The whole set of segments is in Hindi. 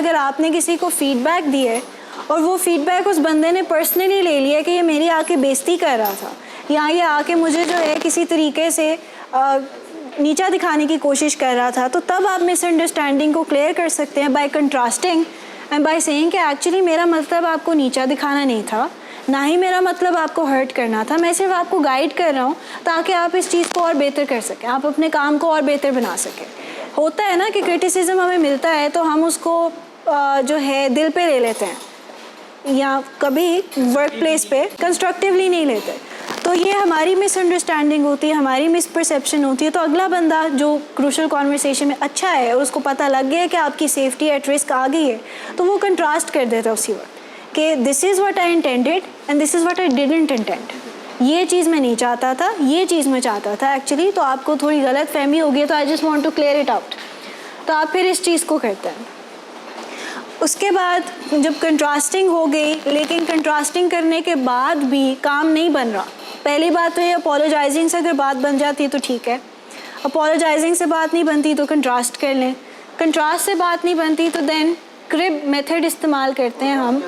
अगर आपने किसी को फीडबैक दिए और वो फीडबैक उस बंदे ने पर्सनली ले लिया कि ये मेरी आके बेइज्जती कर रहा था या ये आके मुझे जो है किसी तरीके से नीचा दिखाने की कोशिश कर रहा था, तो तब आप मिसअंडरस्टैंडिंग को क्लियर कर सकते हैं by contrasting and by saying कि एक्चुअली मेरा मतलब आपको नीचा दिखाना नहीं था, ना ही मेरा मतलब आपको हर्ट करना था, मैं सिर्फ आपको गाइड कर रहा हूँ ताकि आप इस चीज़ को और बेहतर कर सकें, आप अपने काम को और बेहतर बना सकें। होता है ना कि क्रिटिसिज्म हमें मिलता है तो हम उसको जो है दिल पे ले लेते हैं या कभी वर्क प्लेस पे कंस्ट्रक्टिवली नहीं लेते, तो ये हमारी मिसअंडरस्टैंडिंग होती है, हमारी मिसपरसेप्शन होती है। तो अगला बंदा जो क्रूशल कॉन्वर्सेशन में अच्छा है और उसको पता लग गया है कि आपकी सेफ्टी एट रिस्क आ गई है, तो वो कंट्रास्ट कर देता है उसी वक्त कि this is what I intended and this is what I didn't intend, ये चीज़ मैं नहीं चाहता था, ये चीज़ मैं चाहता था एक्चुअली, तो आपको थोड़ी गलत फहमी हो गई, तो I just want to clear it out. तो आप फिर इस चीज़ को करते हैं। उसके बाद जब कंट्रास्टिंग हो गई, लेकिन कंट्रास्टिंग करने के बाद भी काम नहीं बन रहा, पहली बात तो ये अपोलोजाइजिंग से अगर बात बन जाती है तो ठीक है, अपोलोजाइजिंग से बात नहीं बनती तो कंट्रास्ट कर लें, कंट्रास्ट से बात नहीं बनती तो देन क्रिब मेथड इस्तेमाल करते हैं हम,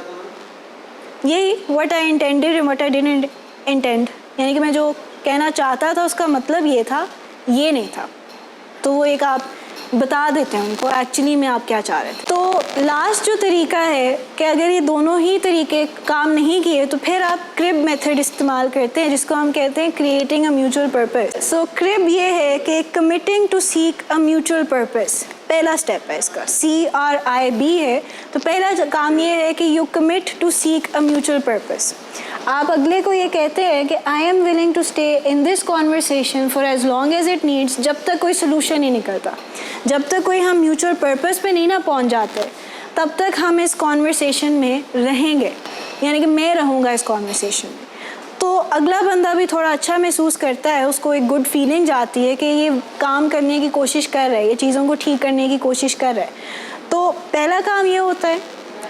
यही what I intended and what I didn't intend, यानी कि मैं जो कहना चाहता था उसका मतलब ये था, ये नहीं था, तो वो एक आप बता देते हैं उनको एक्चुअली में आप क्या चाह रहे थे। तो लास्ट जो तरीका है कि अगर ये दोनों ही तरीके काम नहीं किए तो फिर आप क्रिब मेथड इस्तेमाल करते हैं, जिसको हम कहते हैं creating a mutual purpose. So crib ये है कि committing to seek a mutual purpose, पहला स्टेप है इसका, CRIB है। तो पहला काम ये है कि you commit to seek a mutual purpose. आप अगले को ये कहते हैं कि I am willing to stay in this conversation for as long as it needs, जब तक कोई सोल्यूशन ही निकलता, जब तक कोई हम म्यूचुअल पर्पस पे नहीं ना पहुंच जाते, तब तक हम इस कॉन्वर्सेशन में रहेंगे, यानी कि मैं रहूँगा इस कॉन्वर्सेशन में। तो अगला बंदा भी थोड़ा अच्छा महसूस करता है, उसको एक गुड फीलिंग जाती है कि ये काम करने की कोशिश कर रहा है, ये चीज़ों को ठीक करने की कोशिश कर रहा है। तो पहला काम ये होता है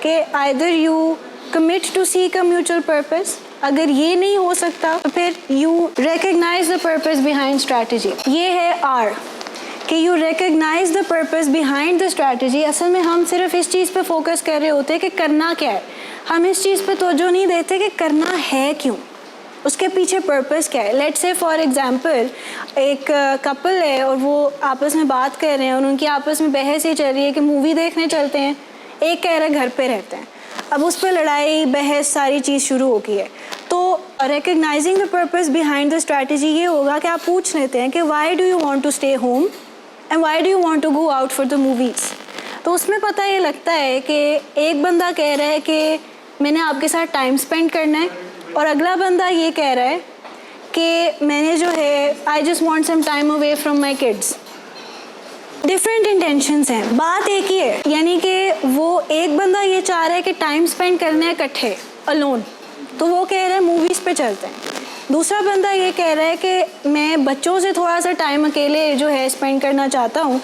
कि either you commit to seek a mutual purpose, अगर ये नहीं हो सकता तो फिर you recognise the purpose behind strategy, ये है R कि you recognise the purpose behind the strategy. असल में हम सिर्फ इस चीज़ पे फोकस कर रहे होते हैं कि करना क्या है, हम इस चीज़ पे तवज्जो नहीं देते कि करना है क्यों, उसके पीछे पर्पस क्या है। लेट्स से फॉर एग्जांपल एक कपल है और वो आपस में बात कर रहे हैं और उनकी आपस में बहस ये चल रही है कि मूवी देखने चलते हैं, एक कह रहा है घर पे रहते हैं, अब उस पर लड़ाई बहस सारी चीज़ शुरू हो गई है। तो recognising the purpose behind the strategy ये होगा कि आप पूछ लेते हैं कि why do you want to stay home and why do you want to go out for the movies. तो उसमें पता ये लगता है कि एक बंदा कह रहा है कि मैंने आपके साथ टाइम स्पेंड करना है और अगला बंदा ये कह रहा है कि मैंने जो है I just want some time away from my kids. Different intentions हैं, बात एक ही है, यानी कि वो एक बंदा ये चाह रहा है कि टाइम स्पेंड करना है इकट्ठे अलोन, तो वो कह रहा है मूवीज़ पे चलते हैं। दूसरा बंदा ये कह रहा है कि मैं बच्चों से थोड़ा सा टाइम अकेले जो है स्पेंड करना चाहता हूँ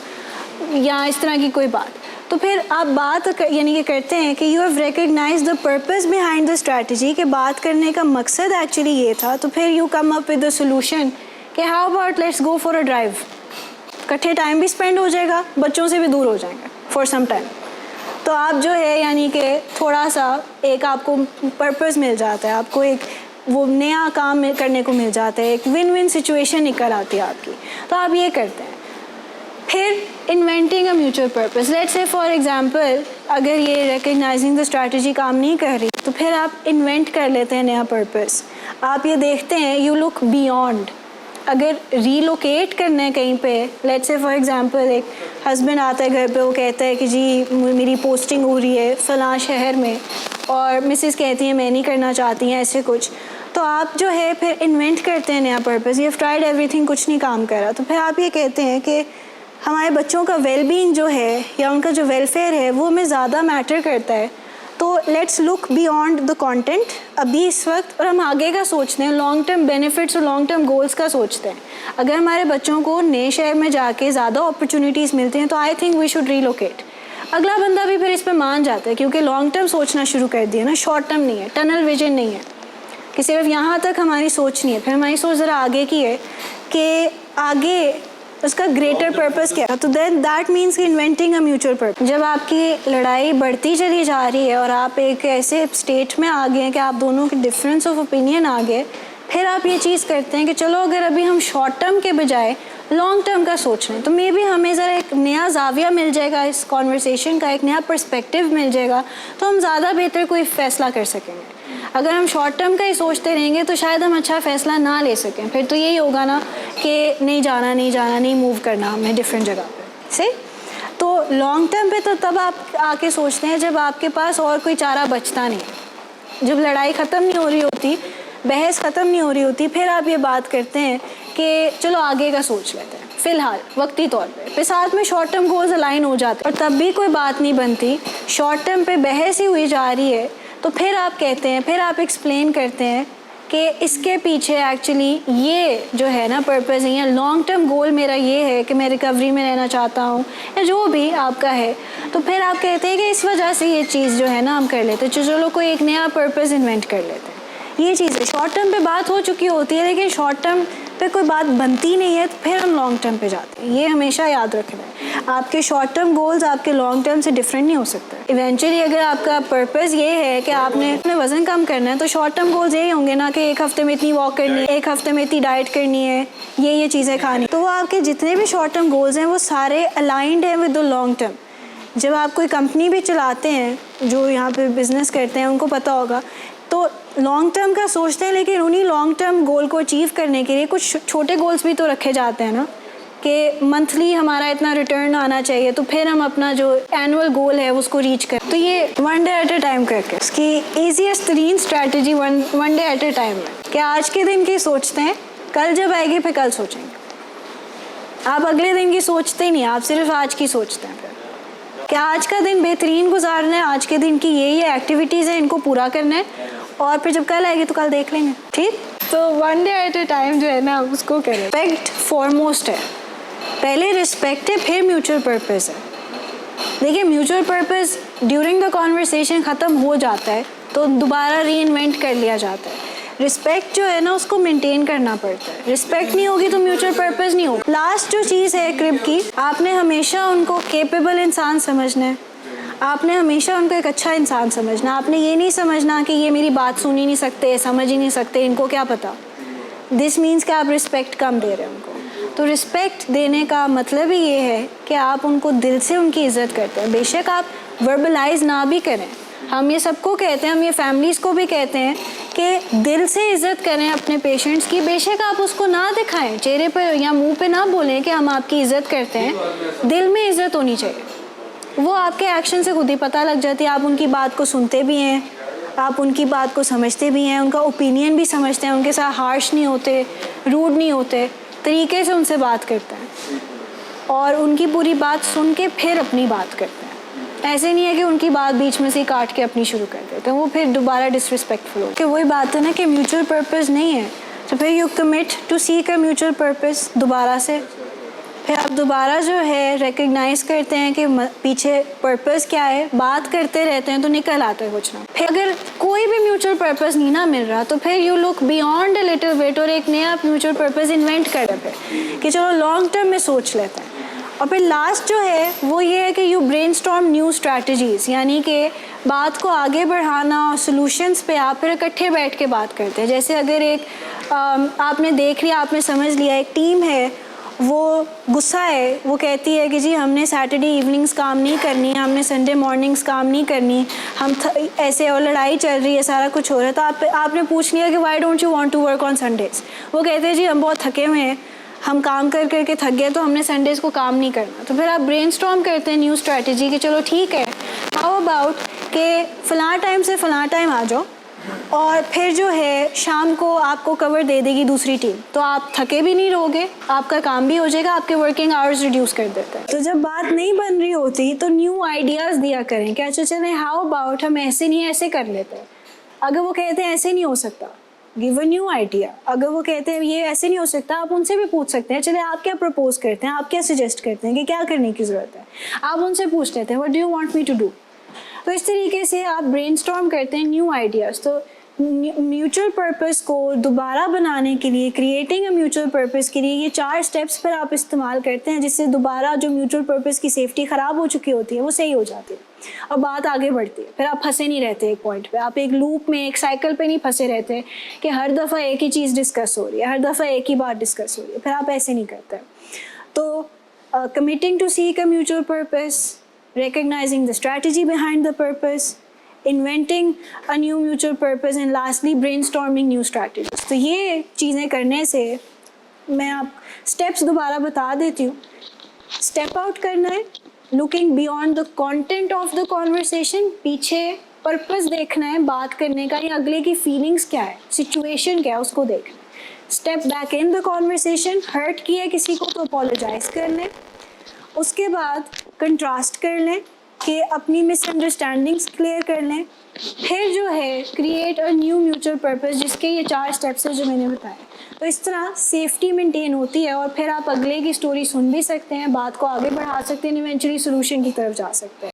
या इस तरह की कोई बात। तो फिर आप बात यानी कि करते हैं कि you have recognise the purpose behind the strategy, कि बात करने का मकसद एक्चुअली ये था, तो फिर you come up with the solution कि how about let's go for a drive, इकट्ठे टाइम भी स्पेंड हो जाएगा, बच्चों से भी दूर हो जाएंगे फॉर सम टाइम। तो आप जो है यानी कि थोड़ा सा एक आपको पर्पस मिल जाता है, आपको एक वो नया काम करने को मिल जाता है, एक विन विन सिचुएशन निकल आती है आपकी। तो आप ये करते हैं। फिर inventing a mutual purpose, let's say for example अगर ये रिकग्नाइजिंग द स्ट्रैटेजी काम नहीं कर रही तो फिर आप इन्वेंट कर लेते हैं नया पर्पस। आप ये देखते हैं यू लुक बियॉन्ड, अगर रीलोकेट करना है कहीं पे, लेट्स से फॉर एग्जांपल एक हस्बैंड आता है घर पे, वो कहता है कि जी मेरी पोस्टिंग हो रही है फ़लाँ शहर में और मिसेस कहती हैं मैं नहीं करना चाहती हैं ऐसे कुछ, तो आप जो है फिर इन्वेंट करते हैं नया purpose. You have tried everything, कुछ नहीं काम करा, तो फिर आप ये कहते हैं कि हमारे बच्चों का वेलबींग जो है या उनका जो वेलफेयर है वो हमें ज़्यादा मैटर करता है, तो let's look beyond the content अभी इस वक्त, और हम आगे का सोचते हैं, लॉन्ग टर्म बेनिफिट्स और लॉन्ग टर्म गोल्स का सोचते हैं। अगर हमारे बच्चों को नए शहर में जाके ज़्यादा अपॉर्चुनिटीज़ मिलती हैं तो I think we should relocate. अगला बंदा भी फिर इस पर मान जाता है क्योंकि लॉन्ग टर्म सोचना शुरू कर दिया ना, शॉर्ट टर्म नहीं है, टनल विजन नहीं है कि सिर्फ यहाँ तक हमारी सोच नहीं है। फिर हमारी सोच ज़रा आगे की है कि आगे उसका ग्रेटर पर्पस क्या है, तो देन दैट मीन्स कि इन्वेंटिंग अ म्यूचुअल पर्पस। जब आपकी लड़ाई बढ़ती चली जा रही है और आप एक ऐसे स्टेट में आ गए हैं कि आप दोनों के डिफरेंस ऑफ ओपिनियन आ गए, फिर आप ये चीज़ करते हैं कि चलो अगर अभी हम शॉर्ट टर्म के बजाय लॉन्ग टर्म का सोच लें तो मे बी हमें ज़रा एक नया जाविया मिल जाएगा, इस कॉन्वर्सेशन का एक नया पर्सपेक्टिव मिल जाएगा, तो हम ज़्यादा बेहतर कोई फ़ैसला कर सकेंगे। अगर हम शॉर्ट टर्म का ही सोचते रहेंगे तो शायद हम अच्छा फ़ैसला ना ले सकें, फिर तो यही होगा ना कि नहीं जाना नहीं मूव करना हमें डिफरेंट जगह पे से। तो लॉन्ग टर्म पे तो तब आप आके सोचते हैं जब आपके पास और कोई चारा बचता नहीं, जब लड़ाई ख़त्म नहीं हो रही होती, बहस ख़त्म नहीं हो रही होती, फिर आप ये बात करते हैं कि चलो आगे का सोच लेते हैं फ़िलहाल वक्ती तौर पे, फिर साथ में शॉर्ट टर्म गोल्स अलाइन हो जाते हैं और तब भी कोई बात नहीं बनती, शॉर्ट टर्म पे बहस ही हुई जा रही है, तो फिर आप कहते हैं, फिर आप एक्सप्लेन करते हैं कि इसके पीछे एक्चुअली ये जो है ना पर्पज़ है या लॉन्ग टर्म गोल मेरा ये है कि मैं रिकवरी में रहना चाहता हूँ या जो भी आपका है, तो फिर आप कहते हैं कि इस वजह से ये चीज़ जो है ना हम कर लेते हैं, चलो कोई एक नया पर्पज़ इन्वेंट कर लेते हैं। ये चीज़ है, शॉर्ट टर्म पे बात हो चुकी होती है लेकिन शॉर्ट टर्म पे कोई बात बनती नहीं है, तो फिर हम लॉन्ग टर्म पे जाते हैं। ये हमेशा याद रखना है, आपके शॉर्ट टर्म गोल्स आपके लॉन्ग टर्म से डिफरेंट नहीं हो सकते। इवेंचुअली अगर आपका पर्पस ये है कि आपने अपने वज़न कम करना है तो शॉर्ट टर्म गोल्स यही होंगे ना कि एक हफ्ते में इतनी वॉक करनी है, एक हफ्ते में इतनी डाइट करनी है, ये चीज़ें खानी, तो वो आपके जितने भी शॉर्ट टर्म गोल्स हैं वो सारे अलाइंड हैं विद द लॉन्ग टर्म। जब आप कोई कंपनी भी चलाते हैं, जो यहाँ पे बिज़नेस करते हैं उनको पता होगा, तो लॉन्ग टर्म का सोचते हैं लेकिन उन्हीं लॉन्ग टर्म गोल को अचीव करने के लिए कुछ छोटे गोल्स भी तो रखे जाते हैं ना, कि मंथली हमारा इतना रिटर्न आना चाहिए, तो फिर हम अपना जो एनुअल गोल है उसको रीच करें। तो ये one day at a time करके इसकी ईजीएस्ट तरीन strategy one day at a time है कि आज के दिन की सोचते हैं, कल जब आएगी फिर कल सोचेंगे। आप अगले दिन की सोचते ही नहीं, आप सिर्फ आज की सोचते हैं कि आज का दिन बेहतरीन गुजारना है, आज के दिन की ये एक्टिविटीज़ हैं, इनको पूरा करना है, और फिर जब कल आएगी तो कल देख लेंगे, ठीक। तो one day at a time जो है ना उसको करें। रिस्पेक्ट फॉरमोस्ट है, पहले रिस्पेक्ट है फिर म्यूचुअल पर्पस है। देखिए mutual purpose during the conversation ख़त्म हो जाता है तो दोबारा री इन्वेंट कर लिया जाता है। रिस्पेक्ट जो है ना उसको मेंटेन करना पड़ता है, रिस्पेक्ट नहीं होगी तो म्यूचुअल पर्पस नहीं होगा। लास्ट जो चीज़ है क्रिब की, आपने हमेशा उनको केपेबल इंसान समझना है, आपने हमेशा उनको एक अच्छा इंसान समझना, आपने ये नहीं समझना कि ये मेरी बात सुन ही नहीं सकते, समझ ही नहीं सकते, इनको क्या पता। दिस मीन्स कि आप रिस्पेक्ट कम दे रहे हैं उनको। तो रिस्पेक्ट देने का मतलब ही ये है कि आप उनको दिल से उनकी इज़्ज़त करते हैं, बेशक आप वर्बलाइज ना भी करें। हम ये सबको कहते हैं, हम ये फैमिलीज़ को भी कहते हैं कि दिल से इज़्ज़त करें अपने पेशेंट्स की, बेशक आप उसको ना दिखाएं, चेहरे पर या मुंह पे ना बोलें कि हम आपकी इज़्ज़त करते हैं, दिल में इज़्ज़त होनी चाहिए। वो आपके एक्शन से खुद ही पता लग जाती है। आप उनकी बात को सुनते भी हैं, आप उनकी बात को समझते भी हैं, उनका ओपिनियन भी समझते हैं, उनके साथ हार्श नहीं होते, रूड नहीं होते, तरीके से उनसे बात करते हैं और उनकी पूरी बात सुन के फिर अपनी बात करते हैं। ऐसे नहीं है कि उनकी बात बीच में से काट के अपनी शुरू कर देते हैं, वो फिर दोबारा डिसरिस्पेक्टफुल हो। कि वही बात है ना कि म्यूचुअल पर्पस नहीं है, तो फिर you commit to seek a mutual purpose दोबारा से, फिर आप दोबारा जो है रिकग्नाइज करते हैं कि पीछे पर्पस क्या है, बात करते रहते हैं तो निकल आता है कुछ ना। फिर अगर कोई भी म्यूचुअल पर्पस नहीं ना मिल रहा तो फिर you look beyond a little bit और एक नया म्यूचुअल पर्पस इन्वेंट कर रहे हैं कि चलो लॉन्ग टर्म में सोच लेते हैं। और फिर लास्ट जो है वो ये है कि यू ब्रेनस्टॉर्म न्यू स्ट्रैटेजीज़, यानी कि बात को आगे बढ़ाना और सोल्यूशंस पे आप फिर इकट्ठे बैठ के बात करते हैं। जैसे अगर एक आपने देख लिया, आपने समझ लिया, एक टीम है वो गुस्सा है, वो कहती है कि जी हमने सैटरडे इवनिंग्स काम नहीं करनी, हमने संडे मॉर्निंग्स काम नहीं करनी, हम ऐसे और लड़ाई चल रही है, सारा कुछ हो रहा है, तो आपने पूछ लिया कि why don't you want to work on Sundays. वो कहते हैं जी हम बहुत थके हुए हैं, हम काम कर करके थक गए तो हमने संडेज़ को काम नहीं करना। तो फिर आप ब्रेनस्टॉर्म करते हैं न्यू स्ट्रैटेजी कि चलो ठीक है, हाउ अबाउट कि फ़लाँ टाइम से फ़लाँ टाइम आ जाओ और फिर जो है शाम को आपको कवर दे देगी दूसरी टीम, तो आप थके भी नहीं रहोगे, आपका काम भी हो जाएगा, आपके वर्किंग आवर्स रिड्यूस कर देते हैं। तो जब बात नहीं बन रही होती तो न्यू आइडियाज़ दिया करें कि अच्छा चलें हाउ अबाउट हम ऐसे नहीं ऐसे कर लेते हैं। अगर वो कहते हैं ऐसे नहीं हो सकता, गिव अ न्यू आइडिया। अगर वो कहते हैं ये ऐसे नहीं हो सकता, आप उनसे भी पूछ सकते हैं, चले आप क्या प्रपोज करते हैं, आप क्या सजेस्ट करते हैं कि क्या करने की ज़रूरत है, आप उनसे पूछ लेते हैं what do you want me to do. तो इस तरीके से आप ब्रेनस्टॉर्म करते हैं न्यू आइडियाज़। तो म्यूचुअल पर्पस को दोबारा बनाने के लिए, क्रिएटिंग अ म्यूचुअल पर्पस के लिए ये 4 स्टेप्स पर आप इस्तेमाल करते हैं, जिससे दोबारा जो म्यूचुअल पर्पस की सेफ्टी ख़राब हो चुकी होती है वो सही हो जाती है और बात आगे बढ़ती है। फिर आप फंसे नहीं रहते एक पॉइंट पे, आप एक लूप में, एक साइकिल पे नहीं फंसे रहते कि हर दफ़ा एक ही चीज़ डिस्कस हो रही है, हर दफ़ा एक ही बात डिस्कस हो रही है, फिर आप ऐसे नहीं करते। तो committing to seek a mutual purpose, recognizing the strategy behind the purpose, inventing a new mutual purpose, and lastly brainstorming new strategies। तो ये चीज़ें करने से मैं आप स्टेप्स दोबारा बता देती हूँ। स्टेप आउट करना है, looking beyond the content of the conversation, पीछे पर्पस देखना है बात करने का, या अगले की फीलिंग्स क्या है, सिचुएशन क्या है, उसको देखना है। Step back in the conversation, hurt किया किसी को तो अपोलोजाइज कर लें। उसके बाद कंट्रास्ट कर लें कि अपनी मिसअंडरस्टैंडिंग्स क्लियर कर लें। फिर जो है create a new mutual purpose, जिसके ये 4 स्टेप्स हैं जो मैंने बताए। तो इस तरह सेफ्टी मेंटेन होती है और फिर आप अगले की स्टोरी सुन भी सकते हैं, बात को आगे बढ़ा सकते हैं, इवेंचुअली सोल्यूशन की तरफ जा सकते हैं।